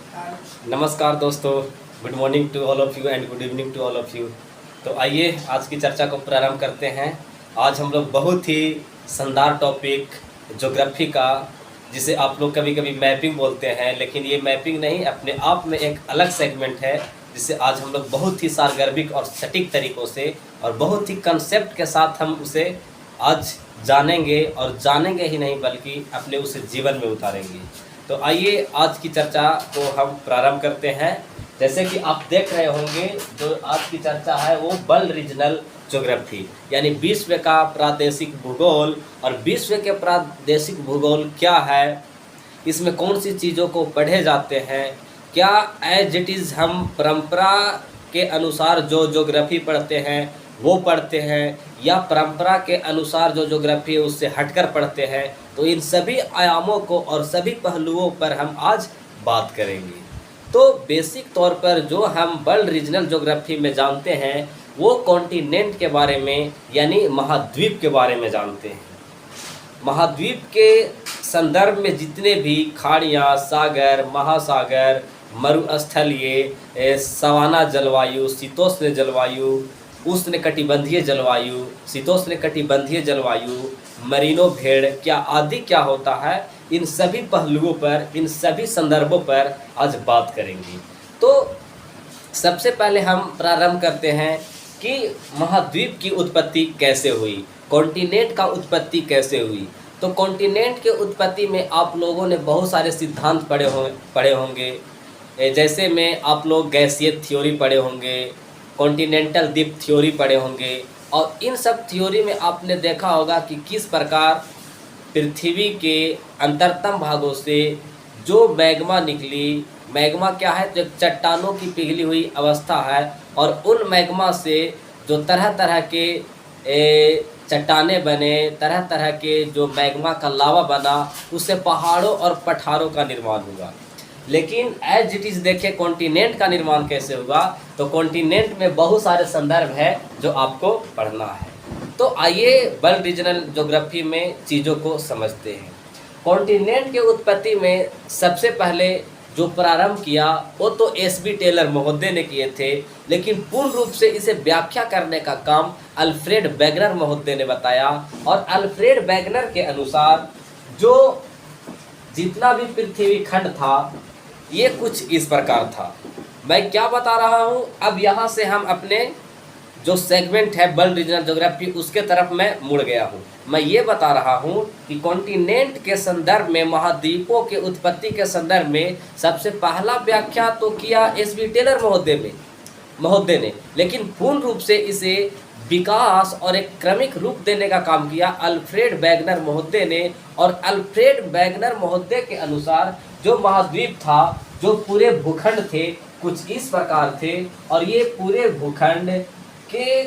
नमस्कार दोस्तों, good morning to all of you and good evening to all of you. तो आइए आज की चर्चा को प्रारंभ करते हैं। आज हम लोग बहुत ही शानदार टॉपिक ज्योग्राफी का, जिसे आप लोग कभी कभी मैपिंग बोलते हैं, लेकिन ये मैपिंग नहीं, अपने आप में एक अलग सेगमेंट है, जिसे आज हम लोग बहुत ही सारगर्भिक और सटीक तरीक़ों से और बहुत ही कंसेप्ट के साथ हम उसे आज जानेंगे, और जानेंगे ही नहीं बल्कि अपने उसे जीवन में उतारेंगे। तो आइए आज की चर्चा को हम प्रारंभ करते हैं। जैसे कि आप देख रहे होंगे, जो आज की चर्चा है वो वर्ल्ड रीजनल ज्योग्राफी, यानी विश्व का प्रादेशिक भूगोल। और विश्व के प्रादेशिक भूगोल क्या है, इसमें कौन सी चीज़ों को पढ़े जाते हैं, क्या एज इट इज़ हम परंपरा के अनुसार जो ज्योग्राफी पढ़ते हैं वो पढ़ते हैं, या परंपरा के अनुसार जो ज्योग्राफी है उससे हटकर पढ़ते हैं। तो इन सभी आयामों को और सभी पहलुओं पर हम आज बात करेंगे। तो बेसिक तौर पर जो हम वर्ल्ड रीजनल ज्योग्राफी में जानते हैं वो कॉन्टिनेंट के बारे में, यानी महाद्वीप के बारे में जानते हैं। महाद्वीप के संदर्भ में जितने भी खाड़ियाँ, सागर, महासागर, मरुस्थलीय, सवाना जलवायु, शीतोष्ण जलवायु, उष्णकटिबंधीय जलवायु, शीतोष्णकटिबंधीय जलवायु, मरीनो भेड़ क्या आदि क्या होता है, इन सभी पहलुओं पर, इन सभी संदर्भों पर आज बात करेंगे। तो सबसे पहले हम प्रारंभ करते हैं कि महाद्वीप की उत्पत्ति कैसे हुई, कॉन्टिनेंट का उत्पत्ति कैसे हुई। तो कॉन्टिनेंट के उत्पत्ति में आप लोगों ने बहुत सारे सिद्धांत पढ़े होंगे। जैसे में आप लोग गैसीय थ्योरी पढ़े होंगे, कॉन्टिनेंटल द्वीप थ्योरी पढ़े होंगे, और इन सब थ्योरी में आपने देखा होगा कि किस प्रकार पृथ्वी के अंतरतम भागों से जो मैग्मा निकली, मैग्मा क्या है, जो चट्टानों की पिघली हुई अवस्था है, और उन मैग्मा से जो तरह तरह के चट्टाने बने, तरह तरह के जो मैग्मा का लावा बना, उससे पहाड़ों और पठारों का निर्माण हुआ। लेकिन एज इट इज़ देखें कॉन्टिनेंट का निर्माण कैसे हुआ, तो कॉन्टिनेंट में बहुत सारे संदर्भ है जो आपको पढ़ना है। तो आइए वर्ल्ड रीजनल ज्योग्राफी में चीज़ों को समझते हैं। कॉन्टिनेंट के उत्पत्ति में सबसे पहले जो प्रारंभ किया वो तो एस.बी. टेलर महोदय ने किए थे, लेकिन पूर्ण रूप से इसे व्याख्या करने का काम अल्फ्रेड वेगनर महोदय ने बताया। और अल्फ्रेड वेगनर के अनुसार जो जितना भी पृथ्वी खंड था ये कुछ इस प्रकार था। मैं क्या बता रहा हूँ, अब यहाँ से हम अपने जो सेगमेंट है वर्ल्ड रीजनल ज्योग्राफी उसके तरफ मैं मुड़ गया हूँ। मैं ये बता रहा हूँ कि कॉन्टिनेंट के संदर्भ में, महाद्वीपों के उत्पत्ति के संदर्भ में सबसे पहला व्याख्या तो किया एस.बी. टेलर महोदय ने, लेकिन पूर्ण रूप से इसे विकास और एक क्रमिक रूप देने का काम किया अल्फ्रेड वेगनर महोदय ने। और अल्फ्रेड वेगनर महोदय के अनुसार जो महाद्वीप था, जो पूरे भूखंड थे, कुछ इस प्रकार थे, और ये पूरे भूखंड के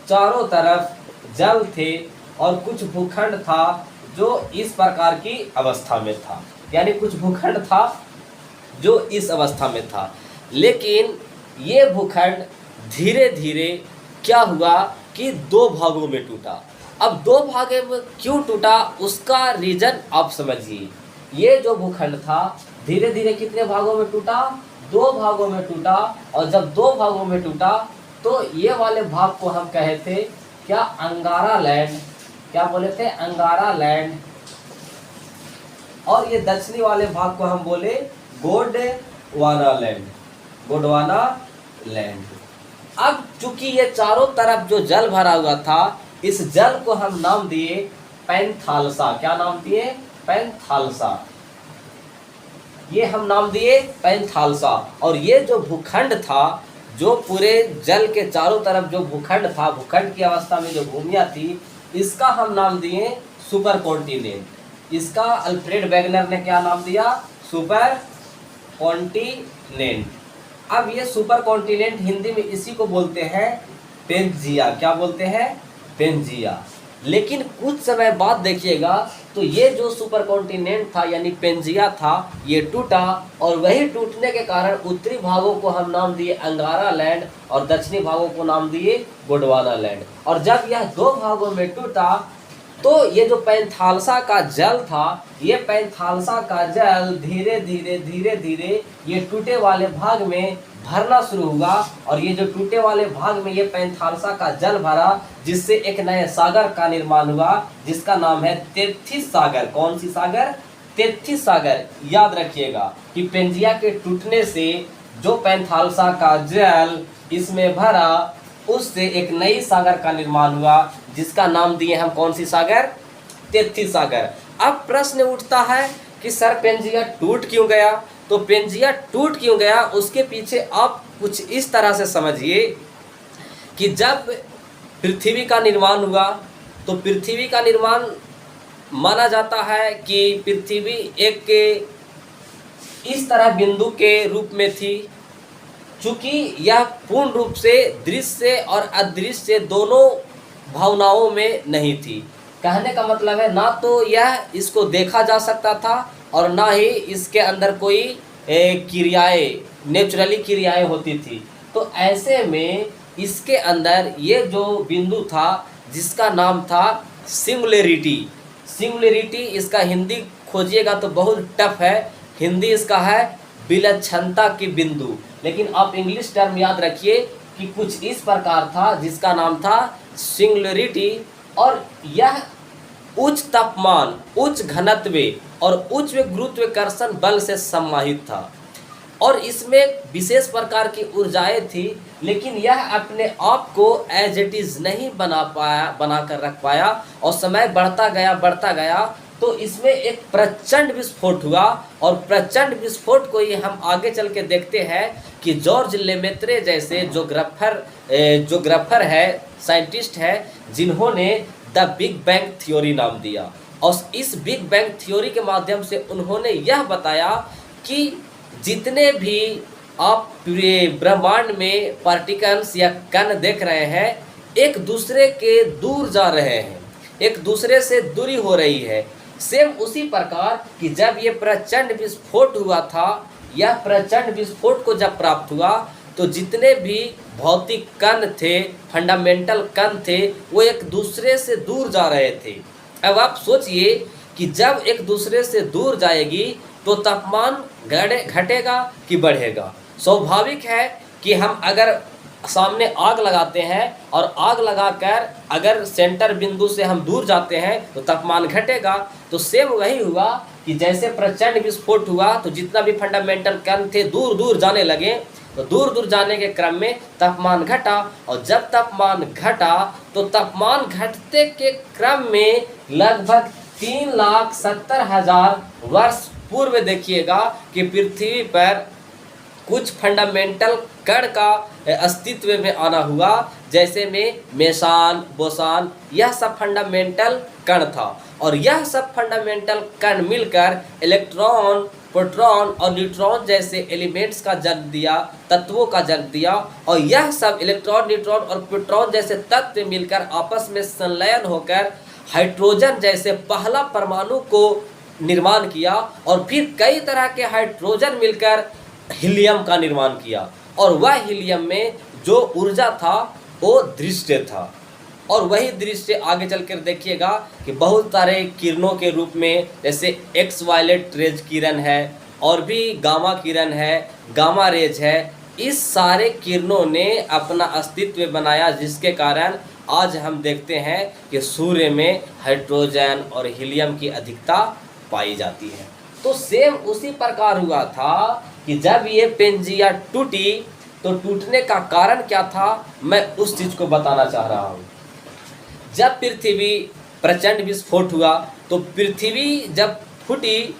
चारों तरफ जल थे, और कुछ भूखंड था जो इस प्रकार की अवस्था में था, यानी कुछ भूखंड था जो इस अवस्था में था। लेकिन ये भूखंड धीरे धीरे क्या हुआ कि दो भागों में टूटा। अब दो भागों में क्यों टूटा उसका रीजन आप समझिए। ये जो भूखंड था धीरे धीरे कितने भागों में टूटा, दो भागों में टूटा। और जब दो भागों में टूटा तो ये वाले भाग को हम कहे थे क्या, अंगारा लैंड, क्या बोले थे, अंगारा लैंड। और ये दक्षिणी वाले भाग को हम बोले गोंडवाना लैंड। अब चूंकि ये चारों तरफ जो जल भरा हुआ था, इस जल को हम नाम दिए पैंथालसा। क्या नाम दिए, पैंथालसा। ये हम नाम दिए पैंथालसा। और ये जो भूखंड था, जो पूरे जल के चारों तरफ जो भूखंड था, भूखंड की अवस्था में जो भूमियाँ थी, इसका हम नाम दिए सुपर कॉन्टिनेंट। इसका अल्फ्रेड वेगनर ने क्या नाम दिया, सुपर कॉन्टिनेंट। अब ये सुपर कॉन्टिनेंट हिंदी में इसी को बोलते हैं पेंजिया। क्या बोलते हैं, पेंजिया। लेकिन कुछ समय बाद देखिएगा तो ये जो सुपर कॉन्टिनेंट था यानी पेंजिया था, ये टूटा। और वही टूटने के कारण उत्तरी भागों को हम नाम दिए अंगारा लैंड और दक्षिणी भागों को नाम दिए गोंडवाना लैंड। और जब यह दो भागों में टूटा तो ये जो पैंथालसा का जल था, ये पैंथालसा का जल धीरे धीरे धीरे धीरे ये टूटे वाले भाग में भरना शुरू हुआ, और ये जो टूटे वाले भाग में ये पैंथालसा का जल भरा, जिससे एक नए सागर का निर्माण हुआ, जिसका नाम है तेथिस सागर। कौन सी सागर? तेथिस सागर। याद रखिएगा कि पेंजिया के टूटने से जो पैंथालसा का जल इसमें भरा, उससे एक नई सागर का निर्माण हुआ, जिसका नाम दिए हम कौन सी सागर? तेथिस सागर। अब प्रश्न उठता है कि सर पेंजिया टूट क्यों गया? तो पेंजिया टूट क्यों गया, उसके पीछे आप कुछ इस तरह से समझिए कि जब पृथ्वी का निर्माण हुआ, तो पृथ्वी का निर्माण माना जाता है कि पृथ्वी एक इस तरह बिंदु के रूप में थी, चूँकि यह पूर्ण रूप से दृश्य और अदृश्य दोनों भावनाओं में नहीं थी। कहने का मतलब है, ना तो यह इसको देखा जा सकता था और ना ही इसके अंदर कोई क्रियाएँ, नेचुरली क्रियाएँ होती थी। तो ऐसे में इसके अंदर ये जो बिंदु था, जिसका नाम था सिंगुलरिटी। सिंगुलरिटी इसका हिंदी खोजिएगा तो बहुत टफ है, हिंदी इसका है विलक्षणता की बिंदु। लेकिन आप इंग्लिश टर्म याद रखिए कि कुछ इस प्रकार था, जिसका नाम था सिंगुलरिटी, और यह उच्च तापमान, उच्च घनत्व और उच्च गुरुत्वाकर्षण बल से सम्माहित था, और इसमें विशेष प्रकार की ऊर्जाएं थी, लेकिन यह अपने आप को एज इट इज़ नहीं बना कर रख पाया, और समय बढ़ता गया तो इसमें एक प्रचंड विस्फोट हुआ। और प्रचंड विस्फोट को ही हम आगे चल के देखते हैं कि जॉर्ज लेमेत्रे जैसे जोग्राफर है, साइंटिस्ट है, जिन्होंने द बिग बैंग थ्योरी नाम दिया, और इस बिग बैंग थ्योरी के माध्यम से उन्होंने यह बताया कि जितने भी आप ब्रह्मांड में पार्टिकल्स या कण देख रहे हैं, एक दूसरे के दूर जा रहे हैं, एक दूसरे से दूरी हो रही है। सेम उसी प्रकार कि जब ये प्रचंड विस्फोट हुआ था, यह प्रचंड विस्फोट को जब प्राप्त हुआ, तो जितने भी भौतिक कण थे, फंडामेंटल कण थे, वो एक दूसरे से दूर जा रहे थे। अब आप सोचिए कि जब एक दूसरे से दूर जाएगी तो तापमान घटेगा कि बढ़ेगा? स्वाभाविक है कि हम अगर सामने आग लगाते हैं और आग लगाकर अगर सेंटर बिंदु से हम दूर जाते हैं तो तापमान घटेगा। तो सेम वही हुआ कि जैसे प्रचंड विस्फोट हुआ तो जितना भी फंडामेंटल कण थे दूर दूर जाने लगे, तो दूर दूर जाने के क्रम में तापमान घटा, और जब तापमान घटा तो तापमान घटते के क्रम में लगभग 3,70,000 वर्ष पूर्व देखिएगा कि पृथ्वी पर कुछ फंडामेंटल कण का अस्तित्व में आना हुआ, जैसे में मेसान, बोसान, यह सब फंडामेंटल कण था। और यह सब फंडामेंटल कण मिलकर इलेक्ट्रॉन, प्रोटॉन और न्यूट्रॉन जैसे एलिमेंट्स का जन्म दिया, तत्वों का जन्म दिया, और यह सब इलेक्ट्रॉन, न्यूट्रॉन और प्रोटॉन जैसे तत्व मिलकर आपस में संलयन होकर हाइड्रोजन जैसे पहला परमाणु को निर्माण किया, और फिर कई तरह के हाइड्रोजन मिलकर हीलियम का निर्माण किया, और वह हीलियम में जो ऊर्जा था वो दृश्य था। और वही दृश्य आगे चलकर देखिएगा कि बहुत सारे किरणों के रूप में, जैसे एक्स वायलेट रेज किरण है, और भी गामा किरण है, गामा रेज है, इस सारे किरणों ने अपना अस्तित्व बनाया, जिसके कारण आज हम देखते हैं कि सूर्य में हाइड्रोजन और हीलियम की अधिकता पाई जाती है। तो सेम उसी प्रकार हुआ था कि जब ये पेंजिया टूटी, तो टूटने का कारण क्या था, मैं उस चीज़ को बताना चाह रहा हूँ। जब पृथ्वी प्रचंड विस्फोट हुआ, तो पृथ्वी जब फूटी,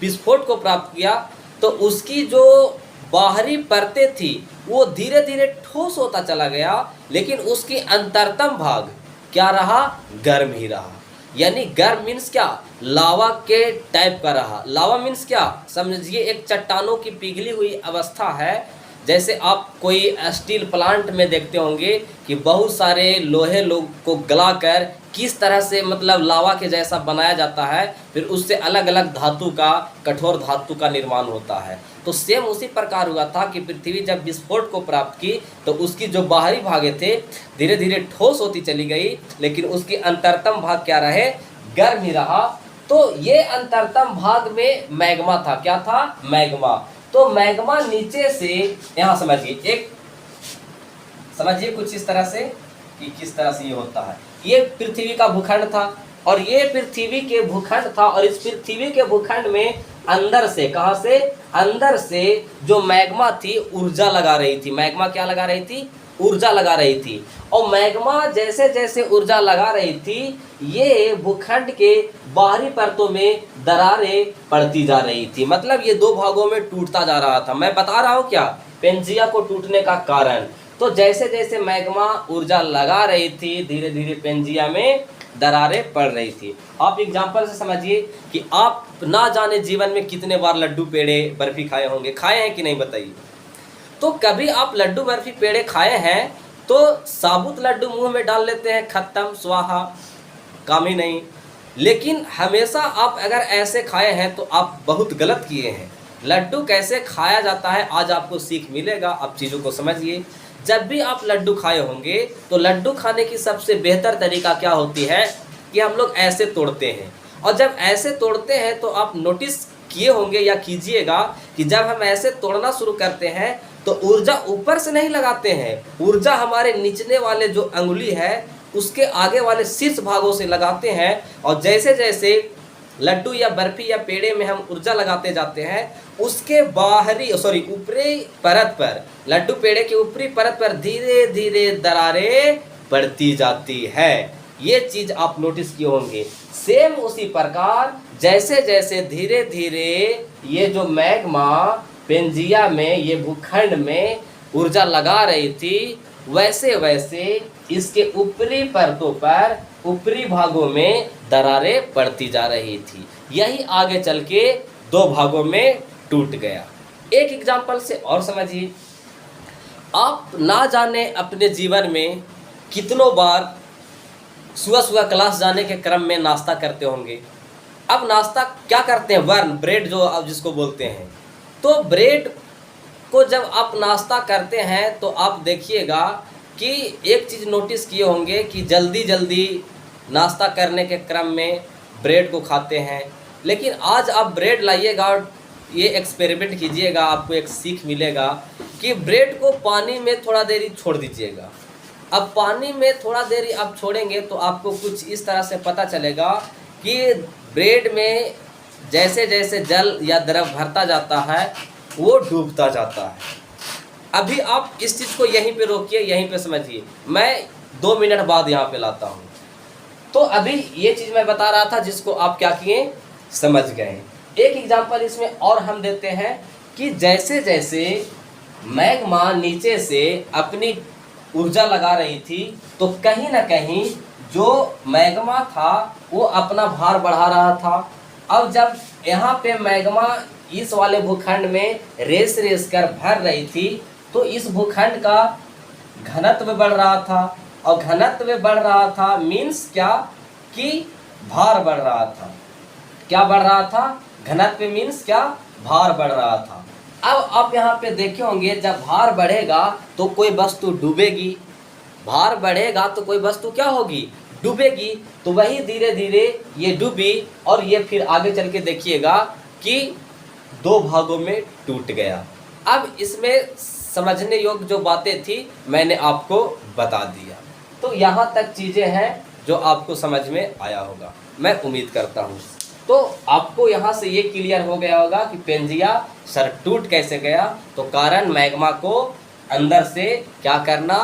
विस्फोट को प्राप्त किया, तो उसकी जो बाहरी परतें थी वो धीरे धीरे ठोस होता चला गया, लेकिन उसकी अंतरतम भाग क्या रहा? गर्म ही रहा। यानी गर्म मीन्स क्या? लावा के टाइप का रहा। लावा मीन्स क्या? समझिए एक चट्टानों की पिघली हुई अवस्था है। जैसे आप कोई स्टील प्लांट में देखते होंगे कि बहुत सारे लोहे को गलाकर किस तरह से मतलब लावा के जैसा बनाया जाता है, फिर उससे अलग अलग धातु का, कठोर धातु का निर्माण होता है। तो सेम उसी प्रकार हुआ था कि पृथ्वी जब विस्फोट को प्राप्त की, तो उसकी जो बाहरी भागें थे धीरे धीरे ठोस होती चली गई, लेकिन उसकी अंतरतम भाग क्या रहे? गर्म ही रहा। तो ये अंतरतम भाग में मैग्मा था। क्या था? मैग्मा। तो मैग्मा नीचे से, यहाँ समझिए कुछ इस तरह से कि किस तरह से ये होता है। ये पृथ्वी का भूखंड था और ये पृथ्वी के भूखंड था, और इस पृथ्वी के भूखंड में अंदर से, कहाँ से? अंदर से जो मैग्मा थी ऊर्जा लगा रही थी। मैग्मा क्या लगा रही थी? ऊर्जा लगा रही थी। और मैग्मा जैसे जैसे ऊर्जा लगा रही थी, ये भूखंड के बाहरी परतों में दरारें पड़ती जा रही थी। मतलब ये दो भागों में टूटता जा रहा था। मैं बता रहा हूँ क्या पेंजिया को टूटने का कारण। तो जैसे जैसे मैग्मा ऊर्जा लगा रही थी, धीरे धीरे पेंजिया में दरारें पड़ रही थी। आप एग्जाम्पल से समझिए कि आप ना जाने जीवन में कितने बार लड्डू पेड़े बर्फी खाए होंगे। खाए हैं कि नहीं बताइए? तो कभी आप लड्डू बर्फी पेड़े खाए हैं तो साबुत लड्डू मुंह में डाल लेते हैं, खत्म, स्वाहा, काम ही नहीं। लेकिन हमेशा आप अगर ऐसे खाए हैं तो आप बहुत गलत किए हैं। लड्डू कैसे खाया जाता है आज आपको सीख मिलेगा। आप चीज़ों को समझिए। जब भी आप लड्डू खाए होंगे तो लड्डू खाने की सबसे बेहतर तरीका क्या होती है कि हम लोग ऐसे तोड़ते हैं। और जब ऐसे तोड़ते हैं तो आप नोटिस किए होंगे या कीजिएगा कि जब हम ऐसे तोड़ना शुरू करते हैं तो ऊर्जा ऊपर से नहीं लगाते हैं, ऊर्जा हमारे निचले वाले जो अंगुली है उसके आगे वाले शीर्ष भागों से लगाते हैं। और जैसे जैसे लड्डू या बर्फी या पेड़े में हम ऊर्जा लगाते जाते हैं, उसके ऊपरी परत पर, लड्डू पेड़े के ऊपरी परत पर धीरे धीरे दरारें पड़ती जाती है। ये चीज़ आप नोटिस किए होंगे। सेम उसी प्रकार जैसे जैसे धीरे धीरे ये जो मैग्मा पेंजिया में, ये भूखंड में ऊर्जा लगा रही थी, वैसे वैसे इसके ऊपरी परतों पर, ऊपरी भागों में दरारें पड़ती जा रही थी। यही आगे चल के दो भागों में टूट गया। एक एग्जाम्पल से और समझिए। आप ना जाने अपने जीवन में कितनों बार सुबह सुबह क्लास जाने के क्रम में नाश्ता करते होंगे। अब नाश्ता क्या करते हैं? वर्न, ब्रेड जो आप जिसको बोलते हैं। तो ब्रेड को जब आप नाश्ता करते हैं तो आप देखिएगा कि एक चीज़ नोटिस किए होंगे कि जल्दी जल्दी नाश्ता करने के क्रम में ब्रेड को खाते हैं। लेकिन आज आप ब्रेड लाइएगा और ये एक्सपेरिमेंट कीजिएगा, आपको एक सीख मिलेगा कि ब्रेड को पानी में थोड़ा देरी छोड़ दीजिएगा। अब पानी में थोड़ा देरी आप छोड़ेंगे तो आपको कुछ इस तरह से पता चलेगा कि ब्रेड में जैसे जैसे जल या द्रव भरता जाता है वो डूबता जाता है। अभी आप इस चीज़ को यहीं पे रोकिए, यहीं पे समझिए। मैं 2 मिनट बाद यहाँ पे लाता हूँ। तो अभी ये चीज़ मैं बता रहा था जिसको आप क्या किए, समझ गए। एक एग्जांपल इसमें और हम देते हैं कि जैसे जैसे मैग्मा नीचे से अपनी ऊर्जा लगा रही थी तो कहीं ना कहीं जो मैग्मा था वो अपना भार बढ़ा रहा था। अब जब यहाँ पे मैग्मा इस वाले भूखंड में रेस रेस कर भर रही थी तो इस भूखंड का घनत्व बढ़ रहा था। और घनत्व बढ़ रहा था मीन्स क्या कि भार बढ़ रहा था। क्या बढ़ रहा था? घनत्व मीन्स क्या? भार बढ़ रहा था। अब आप यहाँ पे देखे होंगे जब भार बढ़ेगा तो कोई वस्तु डूबेगी, भार बढ़ेगा तो कोई वस्तु क्या होगी? डूबेगी। तो वही धीरे धीरे ये डूबी और ये फिर आगे चल के देखिएगा कि 2 भागों में टूट गया। अब इसमें समझने योग्य जो बातें थी मैंने आपको बता दिया। तो यहाँ तक चीज़ें हैं जो आपको समझ में आया होगा, मैं उम्मीद करता हूँ। तो आपको यहाँ से ये क्लियर हो गया होगा कि पेंजिया सर टूट कैसे गया। तो कारण मैग्मा को अंदर से क्या करना,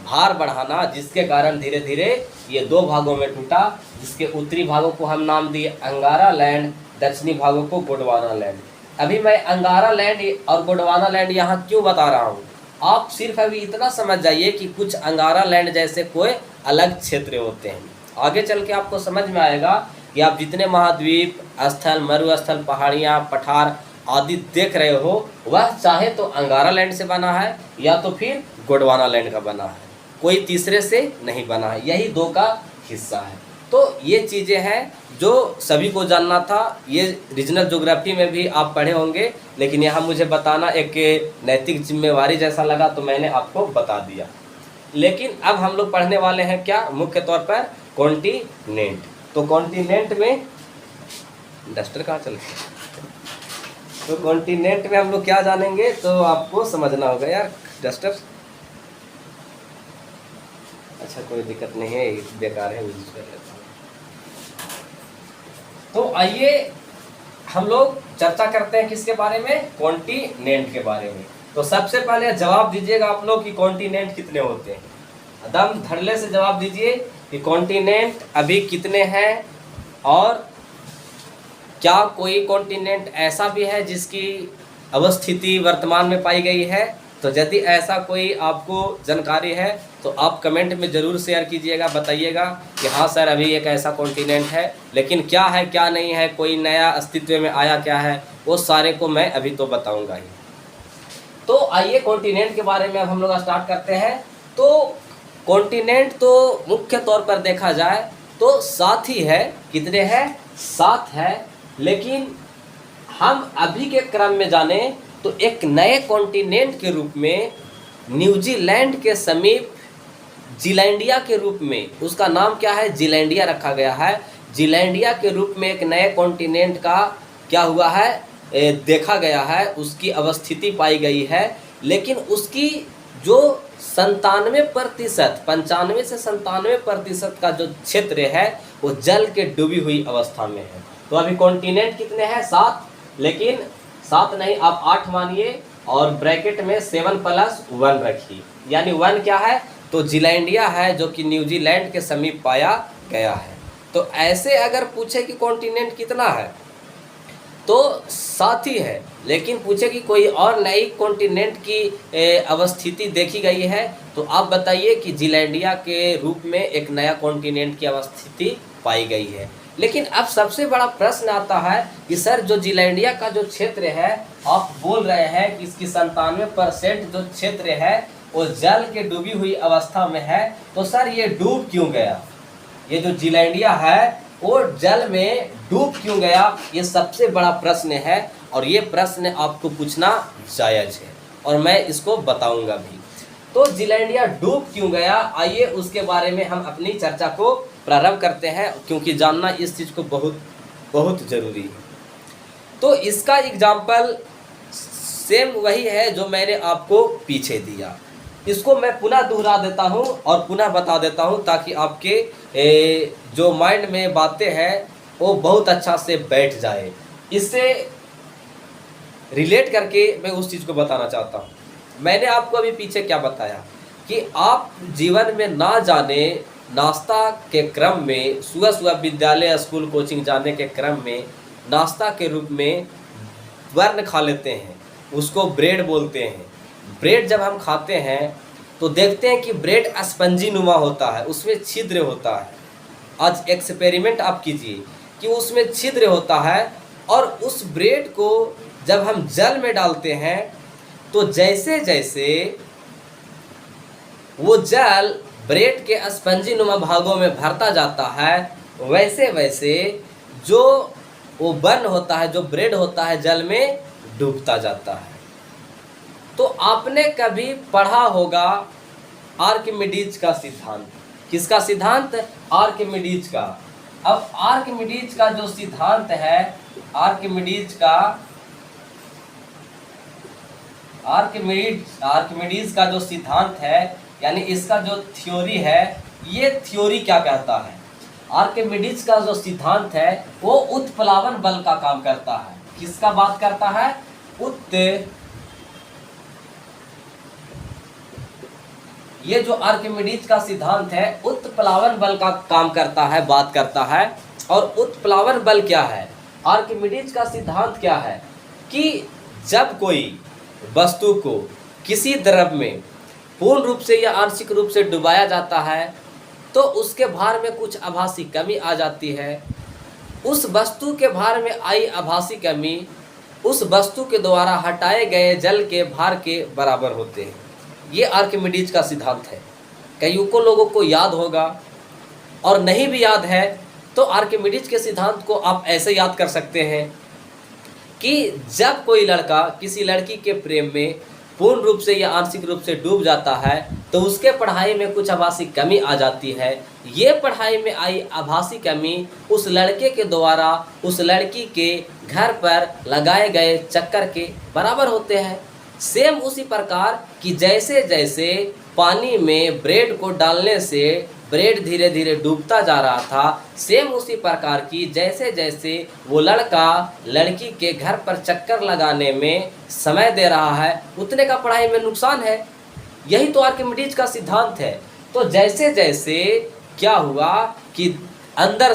भार बढ़ाना, जिसके कारण धीरे धीरे ये 2 भागों में टूटा। जिसके उत्तरी भागों को हम नाम दिए अंगारा लैंड, दक्षिणी भागों को गोंडवाना लैंड। अभी मैं अंगारा लैंड और गोंडवाना लैंड यहाँ क्यों बता रहा हूँ, आप सिर्फ अभी इतना समझ जाइए कि कुछ अंगारा लैंड जैसे कोई अलग क्षेत्र होते हैं। आगे चल के आपको समझ में आएगा कि आप जितने महाद्वीप, स्थल, मरुस्थल, पहाड़ियाँ, पठार आदि देख रहे हो वह चाहे तो अंगारा लैंड से बना है या तो फिर गोंडवाना लैंड का बना है, कोई तीसरे से नहीं बना है। यही 2 का हिस्सा है। तो ये चीज़ें हैं जो सभी को जानना था। ये रीजनल ज्योग्राफी में भी आप पढ़े होंगे, लेकिन यहाँ मुझे बताना एक नैतिक जिम्मेवारी जैसा लगा तो मैंने आपको बता दिया। लेकिन अब हम लोग पढ़ने वाले हैं क्या, मुख्य तौर पर कॉन्टिनेंट। तो कॉन्टिनेंट में डस्टर कहाँ चले तो कॉन्टिनेंट में हम लोग क्या जानेंगे, तो आपको समझना होगा यार। डस्टर अच्छा कोई दिक्कत नहीं है, बेकार है, यूज कर लेता हूँ। तो आइए हम लोग चर्चा करते हैं किसके बारे में, कॉन्टिनेंट के बारे में। तो सबसे पहले जवाब दीजिएगा आप लोग कि कॉन्टिनेंट कितने होते हैं। दम धड़ल्ले से जवाब दीजिए कि कॉन्टिनेंट अभी कितने हैं, और क्या कोई कॉन्टिनेंट ऐसा भी है जिसकी अवस्थिति वर्तमान में पाई गई है। तो यदि ऐसा कोई आपको जानकारी है तो आप कमेंट में ज़रूर शेयर कीजिएगा, बताइएगा कि हाँ सर अभी एक ऐसा कॉन्टिनेंट है, लेकिन क्या है क्या नहीं है, कोई नया अस्तित्व में आया क्या है, वो सारे को मैं अभी तो बताऊंगा ही। तो आइए कॉन्टिनेंट के बारे में अब हम लोग स्टार्ट करते हैं। तो कॉन्टिनेंट तो मुख्य तौर पर देखा जाए तो 7 ही है। कितने हैं, 7 है। लेकिन हम अभी के क्रम में जाने तो एक नए कॉन्टिनेंट के रूप में न्यूजीलैंड के समीप जीलैंडिया के रूप में, उसका नाम क्या है, जीलैंडिया रखा गया है। जीलैंडिया के रूप में एक नए कॉन्टिनेंट का क्या हुआ है, देखा गया है, उसकी अवस्थिति पाई गई है। लेकिन उसकी जो 97% 95 से 97% का जो क्षेत्र है वो जल के डूबी हुई अवस्था में है। तो अभी कॉन्टिनेंट कितने हैं, 7, लेकिन 7 नहीं आप 8 मानिए, और ब्रैकेट में 7+1 रखिए, यानी 1 क्या है, तो जीलैंडिया है जो कि न्यूजीलैंड के समीप पाया गया है। तो ऐसे अगर पूछे कि कॉन्टिनेंट कितना है तो 7 ही है। लेकिन पूछे कि कोई और नई कॉन्टिनेंट की अवस्थिति देखी गई है तो आप बताइए कि जीलैंडिया के रूप में एक नया कॉन्टिनेंट की अवस्थिति पाई गई है। लेकिन अब सबसे बड़ा प्रश्न आता है कि सर जो जीलैंडिया का जो क्षेत्र है, आप बोल रहे हैं कि इसकी 97% जो क्षेत्र है वो जल के डूबी हुई अवस्था में है, तो सर ये डूब क्यों गया, ये जो जीलैंडिया है वो जल में डूब क्यों गया, ये सबसे बड़ा प्रश्न है। और ये प्रश्न आपको पूछना जायज़ है और मैं इसको बताऊंगा भी। तो जीलैंडिया डूब क्यों गया, आइए उसके बारे में हम अपनी चर्चा को प्रारंभ करते हैं, क्योंकि जानना इस चीज़ को बहुत बहुत ज़रूरी है। तो इसका एग्जाम्पल सेम वही है जो मैंने आपको पीछे दिया। इसको मैं पुनः दोहरा देता हूँ और पुनः बता देता हूँ ताकि आपके जो माइंड में बातें हैं वो बहुत अच्छा से बैठ जाए। इससे रिलेट करके मैं उस चीज़ को बताना चाहता हूँ। मैंने आपको अभी पीछे क्या बताया कि आप जीवन में ना जाने नाश्ता के क्रम में, सुबह सुबह विद्यालय स्कूल कोचिंग जाने के क्रम में नाश्ता के रूप में वर्ण खा लेते हैं, उसको ब्रेड बोलते हैं। ब्रेड जब हम खाते हैं तो देखते हैं कि ब्रेड स्पंजी नुमा होता है, उसमें छिद्र होता है। आज एक्सपेरिमेंट आप कीजिए कि उसमें छिद्र होता है, और उस ब्रेड को जब हम जल में डालते हैं तो जैसे जैसे वो जल ब्रेड के स्पंजी नुमा भागों में भरता जाता है, वैसे वैसे जो वो बन होता है, जो ब्रेड होता है, जल में डूबता जाता है। तो आपने कभी पढ़ा होगा आर्किमिडीज का सिद्धांत। किसका सिद्धांत, आर्किमिडीज का। अब आर्किमिडीज का जो सिद्धांत है, आर्किमिडीज का जो सिद्धांत है, यानी इसका जो थ्योरी है, ये थ्योरी क्या कहता है, आर्किमिडीज का जो सिद्धांत है वो उत्प्लावन बल का काम करता है। किसका बात करता है, ये जो आर्किमिडीज का सिद्धांत है उत्प्लावन बल का काम करता है, बात करता है। और उत्प्लावन बल क्या है, आर्किमिडीज का सिद्धांत क्या है कि जब कोई वस्तु को किसी द्रव में पूर्ण रूप से या आंशिक रूप से डुबाया जाता है तो उसके भार में कुछ आभासी कमी आ जाती है। उस वस्तु के भार में आई आभासी कमी उस वस्तु के द्वारा हटाए गए जल के भार के बराबर होते हैं। ये आर्किमिडीज का सिद्धांत है। कईयों लोगों को याद होगा, और नहीं भी याद है तो आर्किमिडीज के सिद्धांत को आप ऐसे याद कर सकते हैं कि जब कोई लड़का किसी लड़की के प्रेम में पूर्ण रूप से या आंशिक रूप से डूब जाता है तो उसके पढ़ाई में कुछ आभासी कमी आ जाती है, ये पढ़ाई में आई आभासी कमी उस लड़के के द्वारा उस लड़की के घर पर लगाए गए चक्कर के बराबर होते हैं। सेम उसी प्रकार कि जैसे जैसे पानी में ब्रेड को डालने से ब्रेड धीरे धीरे डूबता जा रहा था, सेम उसी प्रकार की जैसे जैसे वो लड़का लड़की के घर पर चक्कर लगाने में समय दे रहा है, उतने का पढ़ाई में नुकसान है। यही तो आर्किमिडीज का सिद्धांत है। तो जैसे जैसे क्या हुआ कि अंदर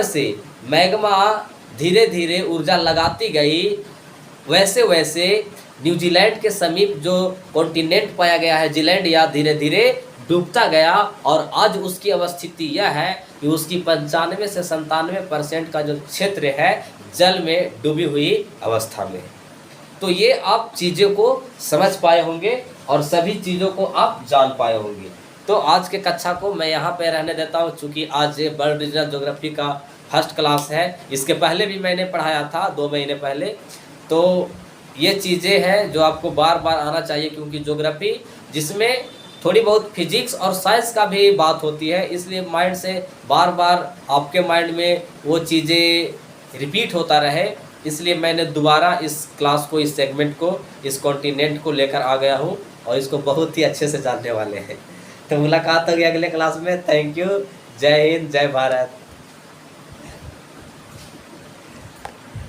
से मैग्मा धीरे धीरे ऊर्जा लगाती गई, वैसे वैसे न्यूजीलैंड के समीप जो कॉन्टिनेंट पाया गया है जीलैंड, या धीरे धीरे डूबता गया और आज उसकी अवस्थिति यह है कि उसकी 95 से 97% का जो क्षेत्र है जल में डूबी हुई अवस्था में। तो ये आप चीज़ों को समझ पाए होंगे और सभी चीज़ों को आप जान पाए होंगे। तो आज के कक्षा को मैं यहाँ पे रहने देता हूँ, चूँकि आज वर्ल्ड रीजनल ज्योग्राफी का फर्स्ट क्लास है। इसके पहले भी मैंने पढ़ाया था 2 महीने पहले। तो ये चीज़ें हैं जो आपको बार बार आना चाहिए, क्योंकि ज्योग्राफी जिसमें थोड़ी बहुत फिजिक्स और साइंस का भी बात होती है, इसलिए माइंड से बार बार आपके माइंड में वो चीज़ें रिपीट होता रहे, इसलिए मैंने दोबारा इस क्लास को, इस सेगमेंट को, इस कॉन्टिनेंट को लेकर आ गया हूँ और इसको बहुत ही अच्छे से जानने वाले हैं। तो मुलाकात होगी अगले क्लास में। Thank you. जय हिंद, जय भारत।